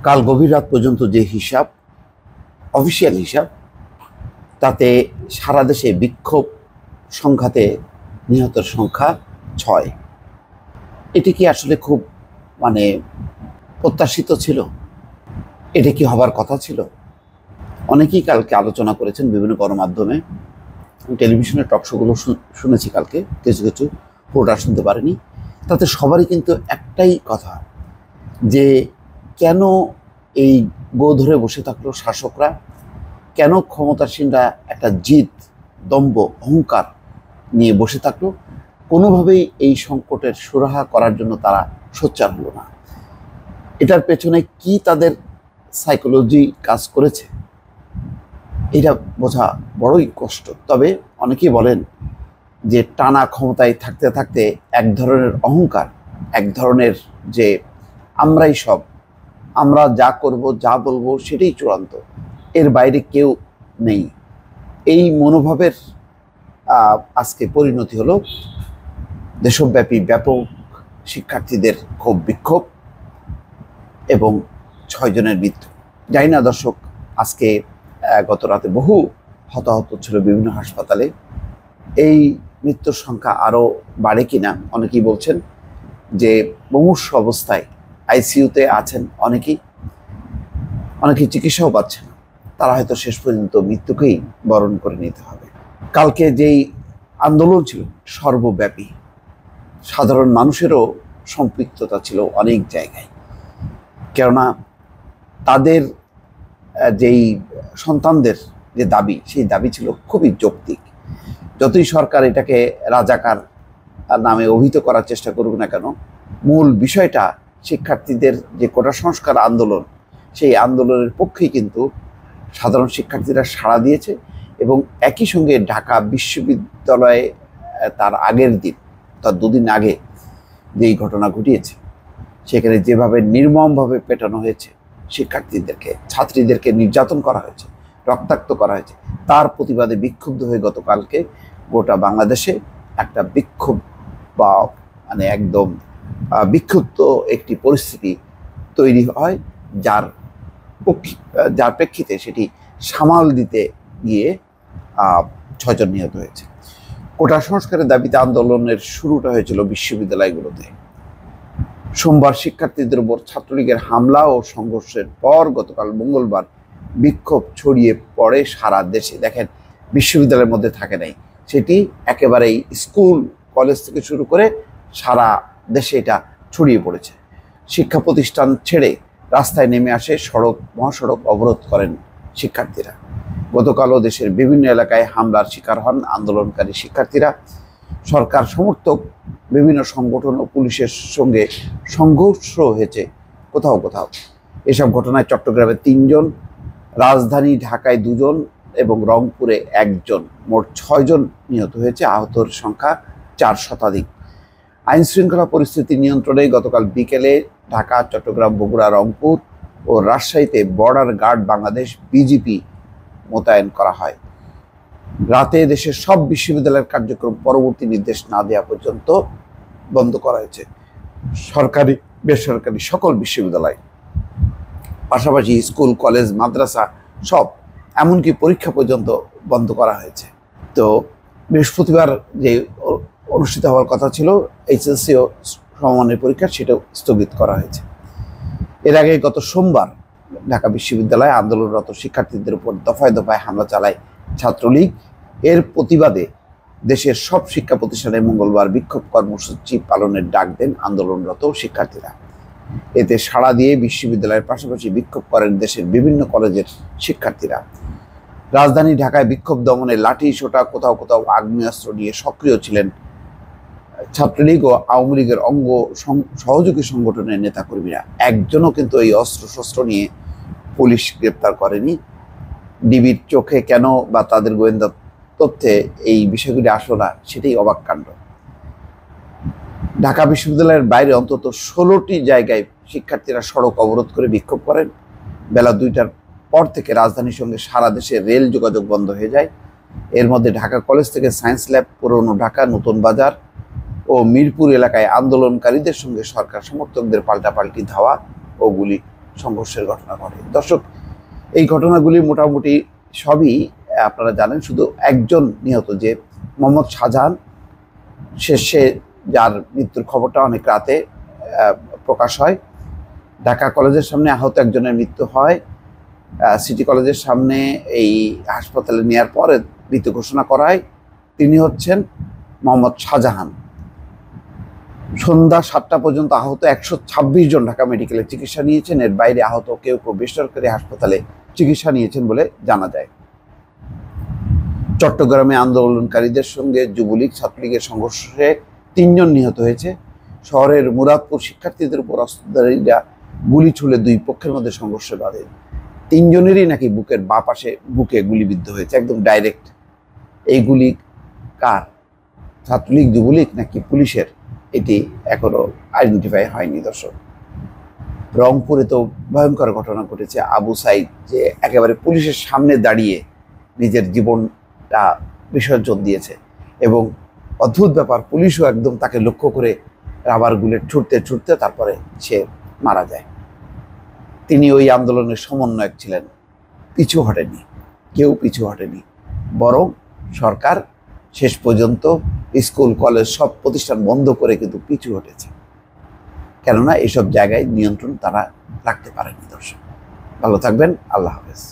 কাল গভীর রাত পর্যন্ত যে হিসাব, অফিসিয়াল হিসাব, তাতে সারা দেশে বিক্ষোভ সংঘাতে নিহতের সংখ্যা 6। এটি কি আসলে খুব প্রত্যাশিত ছিল? এটা কি হবার কথা ছিল? অনেকেই কালকে আলোচনা করেছেন বিভিন্ন গণমাধ্যমে, টেলিভিশনের টকশোগুলো শুনেছি কালকে, কিছু কিছু পুরোটা শুনতে পারেনি। তাতে সবারই কিন্তু একটাই কথা, যে কেন এই গো ধরে বসে থাকলো শাসকরা, কেন ক্ষমতাসীনরা একটা জিদ, দম্ভ, অহংকার নিয়ে বসে থাকলো, কোনোভাবেই এই সংকটের সুরাহা করার জন্য তারা সোচ্চার হলো না। এটার পেছনে কি তাদের সাইকোলজি কাজ করেছে, এটা বোঝা বড়ই কষ্ট। তবে অনেকেই বলেন যে টানা ক্ষমতায় থাকতে থাকতে এক ধরনের অহংকার, এক ধরনের যে আমরাই সব, আমরা যা করব, যা বলবো সেটাই চূড়ান্ত, এর বাইরে কেউ নেই, এই মনোভাবের আজকে পরিণতি হলো দেশব্যাপী ব্যাপক শিক্ষার্থীদের ক্ষোভ বিক্ষোভ এবং 6 জনের মৃত্যু। জানি না দর্শক, আজকে গত রাতে বহু হতাহত ছিল বিভিন্ন হাসপাতালে। এই মৃত্যুর সংখ্যা আরও বাড়ে কিনা অনেকেই বলছেন যে মুমূর্ষু অবস্থায় আইসিইউতে আছেন অনেকেই চিকিৎসাও পাচ্ছেন না, তারা হয়তো শেষ পর্যন্ত মৃত্যুকেই বরণ করে নিতে হবে। কালকে যেই আন্দোলন ছিল সর্বব্যাপী, সাধারণ মানুষেরও সম্পৃক্ততা ছিল অনেক জায়গায়, কেননা তাদের যেই সন্তানদের যে দাবি, সেই দাবি ছিল খুবই যৌক্তিক। যতই সরকার এটাকে রাজাকার নামে অভিহিত করার চেষ্টা করুক না কেন, মূল বিষয়টা শিক্ষার্থীদের যে কোটা সংস্কার আন্দোলন, সেই আন্দোলনের পক্ষেই কিন্তু সাধারণ শিক্ষার্থীরা সাড়া দিয়েছে। এবং একই সঙ্গে ঢাকা বিশ্ববিদ্যালয়ে তার আগের দিন, তার 2 দিন আগে যেই ঘটনা ঘটিয়েছে, সেখানে যেভাবে নির্মমভাবে পেটানো হয়েছে শিক্ষার্থীদেরকে, ছাত্রীদেরকে নির্যাতন করা হয়েছে, রক্তাক্ত করা হয়েছে, তার প্রতিবাদে বিক্ষুব্ধ হয়ে গতকালকে গোটা বাংলাদেশে একটা বিক্ষোভ বা একদম বিক্ষুব্ধ একটি পরিস্থিতি তৈরি হয়, যার প্রেক্ষিতে সেটি সামাল দিতে গিয়ে 6 জন নিহত হয়েছে। কোটা সংস্কারের দাবিতে আন্দোলনের শুরুটা হয়েছিল বিশ্ববিদ্যালয়গুলোতে। সোমবার শিক্ষার্থীদের উপর ছাত্রলীগের হামলা ও সংঘর্ষের পর গতকাল মঙ্গলবার বিক্ষোভ ছড়িয়ে পড়ে সারা দেশে। দেখেন, বিশ্ববিদ্যালয়ের মধ্যে থাকে নাই, সেটি একেবারেই স্কুল কলেজ থেকে শুরু করে সারা দেশে এটা ছড়িয়ে পড়েছে। শিক্ষা প্রতিষ্ঠান ছেড়ে রাস্তায় নেমে আসে, মহাসড়ক অবরোধ করেন শিক্ষার্থীরা। গতকালও দেশের বিভিন্ন এলাকায় হামলার শিকার হন আন্দোলনকারী শিক্ষার্থীরা। সরকার সমর্থক বিভিন্ন সংগঠন ও পুলিশের সঙ্গে সংঘর্ষ হয়েছে কোথাও কোথাও। এসব ঘটনায় চট্টগ্রামে 3 জন, রাজধানী ঢাকায় 2 জন এবং রংপুরে 1 জন, মোট 6 জন নিহত হয়েছে। আহতর সংখ্যা 4 শতাধিক। আইন শৃঙ্খলা পরিস্থিতি নিয়ন্ত্রণে গতকাল বিকেলে ঢাকা, চট্টগ্রাম, বগুড়া, রংপুর ও রাজশাহীতে বর্ডার গার্ড বাংলাদেশ বিজিপি মোতায়েন করা হয়। রাতে দেশের সব বিশ্ববিদ্যালয়ের কার্যক্রম পরবর্তী নির্দেশ না দেওয়া পর্যন্ত বন্ধ করা হয়েছে। সরকারি বেসরকারি সকল বিশ্ববিদ্যালয়, পাশাপাশি স্কুল, কলেজ, মাদ্রাসা সব, এমনকি পরীক্ষা পর্যন্ত বন্ধ করা হয়েছে। তো বৃহস্পতিবার যে অনুষ্ঠিত হওয়ার কথা ছিল এইচএসসি ও সমমানের পরীক্ষা, সেটাও স্থগিত করা হয়েছে। এর আগে গত সোমবার ঢাকা বিশ্ববিদ্যালয়ে আন্দোলনরত শিক্ষার্থীদের উপর দফায় দফায় হামলা চালায় ছাত্রলীগ। এর প্রতিবাদে দেশের সব শিক্ষা প্রতিষ্ঠানে মঙ্গলবার বিক্ষোভ কর্মসূচি পালনের ডাক দেন আন্দোলনরত শিক্ষার্থীরা। এতে সাড়া দিয়ে বিশ্ববিদ্যালয়ের পাশাপাশি বিক্ষোভ করেন দেশের বিভিন্ন কলেজের শিক্ষার্থীরা। রাজধানী ঢাকায় বিক্ষোভ দমনে লাঠি, সোঁটা, কোথাও কোথাও আগ্নেয়াস্ত্র নিয়ে সক্রিয় ছিলেন ছাত্রলীগ ও আওয়ামী লীগের অঙ্গ সহযোগী সংগঠনের নেতাকর্মীরা। একজনও কিন্তু এই অস্ত্রশস্ত্র নিয়ে পুলিশ গ্রেপ্তার করেনি। ডিবির চোখে কেন বা তাদের গোয়েন্দা তথ্যে এই বিষয়গুলি আসলো না, সেটাই অবাক কাণ্ড। ঢাকা বিশ্ববিদ্যালয়ের বাইরে অন্তত 16টি জায়গায় শিক্ষার্থীরা সড়ক অবরোধ করে বিক্ষোভ করেন। বেলা 2টার পর থেকে রাজধানীর সঙ্গে সারা দেশে রেল যোগাযোগ বন্ধ হয়ে যায়। এর মধ্যে ঢাকা কলেজ থেকে সায়েন্স ল্যাব, পুরনো ঢাকা, নতুন বাজার ও মিরপুর এলাকায় আন্দোলনকারীদের সঙ্গে সরকার সমর্থকদের পাল্টাপাল্টি ধাওয়া ও গুলি সংঘর্ষের ঘটনা ঘটে। দর্শক, এই ঘটনাগুলি মোটামুটি সবই আপনারা জানেন, শুধু একজন নিহত, যে মোহাম্মদ শাহজাহান, শেষে যার মৃত্যুর খবরটা অনেক রাতে প্রকাশ হয়। ঢাকা কলেজের সামনে আহত একজনের মৃত্যু হয়। সিটি কলেজের সামনে এই হাসপাতালে নেওয়ার পরে মৃত্যু ঘোষণা করায়। তিনি হচ্ছেন মোহাম্মদ শাহজাহান। সন্ধ্যা 7টা পর্যন্ত আহত 126 জন ঢাকা মেডিকেলে চিকিৎসা নিয়েছেন। এর বাইরে আহত কেউ কেউ বেসরকারি হাসপাতালে চিকিৎসা নিয়েছেন বলে জানা যায়। চট্টগ্রামে আন্দোলনকারীদের সঙ্গে যুবলীগ ছাত্রলীগের সংঘর্ষে 3 জন নিহত হয়েছে। শহরের মুরাদপুর শিক্ষার্থীদের উপর অস্ত্রধারীরা গুলি ছুড়ে দুই পক্ষের মধ্যে সংঘর্ষ বাধে। 3 জনেরই নাকি বুকের বাঁ পাশে বুকে গুলিবিদ্ধ হয়েছে, একদম ডাইরেক্ট। এই গুলি কার? ছাত্রলীগ, যুবলীগ নাকি পুলিশের? এটি এখনো আইডেন্টিফাই হয়নি। দর্শক, রংপুরে তো ভয়ঙ্কর ঘটনা ঘটেছে। আবু সাইদ, যে একেবারে পুলিশের সামনে দাঁড়িয়ে নিজের জীবনটা বিসর্জন দিয়েছে, এবং অদ্ভুত ব্যাপার, পুলিশও একদম তাকে লক্ষ্য করে রাবার বুলেট ছুটতে ছুটতে তারপরে সে মারা যায়। তিনি ওই আন্দোলনের সমন্বয়ক ছিলেন। পিছু হটেনি, কেউ পিছু হটেনি, বরং সরকার শেষ পর্যন্ত স্কুল কলেজ সব প্রতিষ্ঠান বন্ধ করে কিন্তু পিছু হটেছে, কেননা এসব জায়গায় নিয়ন্ত্রণ তারা রাখতে পারেনি। দর্শক, ভালো থাকবেন। আল্লাহ হাফেজ।